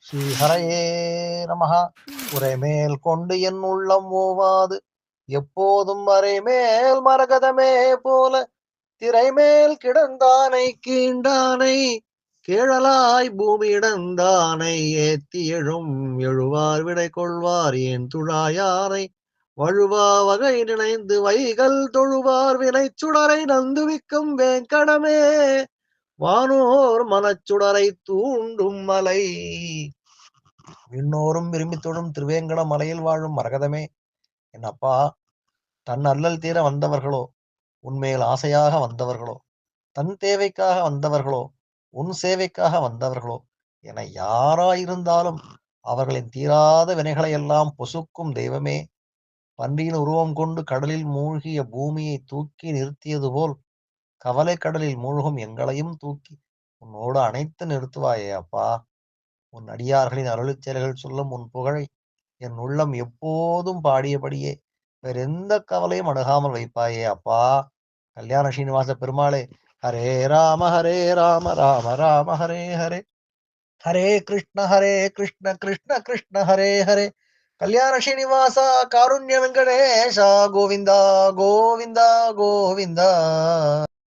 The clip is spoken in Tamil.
ஸ்ரீஹரையே நமஹ. உரைமேல் கொண்டு என் உள்ளம் ஓவாது எப்போதும் அரைமேல் மரகதமே போல திரைமேல் கிடந்தானை கீண்டானை கேழலாய் பூமி இடந்தானை ஏத்தி எழும் எழுவார் விடை கொள்வார் ஏன் துழாயானை வழுவா வகை நினைந்து வைகள் தொழுவார் வினை சுடரை நந்துவிக்கும் வேங்கடமே வானோர் மனச்சுடரை தூண்டும் மலை. விண்ணோரும் விரும்பி தொழும் திருவேங்கட மலையில் வாழும் மரகதமே, என் அப்பா, தன் அல்லல் தீர வந்தவர்களோ, உன்மேல் ஆசையாக வந்தவர்களோ, தன் தேவைக்காக வந்தவர்களோ, உன் சேவைக்காக வந்தவர்களோ என யாராயிருந்தாலும் அவர்களின் தீராத வினைகளை எல்லாம் பொசுக்கும் தெய்வமே, பன்றியின் உருவம் கொண்டு கடலில் மூழ்கிய பூமியை தூக்கி நிறுத்தியது போல் கவலை கடலில் மூழ்கும் எங்களையும் தூக்கி உன்னோடு அணைத்து நிறுத்துவாயே அப்பா. உன் அடியார்களின் அருளிச் செயல்கள் சொல்லும் உன் புகழை என் உள்ளம் எப்போதும் பாடியபடியே வேறெந்த கவலையும் அணுகாமல் வைப்பாயே அப்பா. கல்யாண ஸ்ரீனிவாச பெருமாளே, ஹரே ராம ராம ராம ஹரே ஹரே, ஹரே கிருஷ்ண கிருஷ்ண கிருஷ்ண ஹரே ஹரே. கல்யாண ஸ்ரீனிவாச காருண்ய வெங்கடேஷ கோவிந்தா கோவிந்தா கோவிந்தா.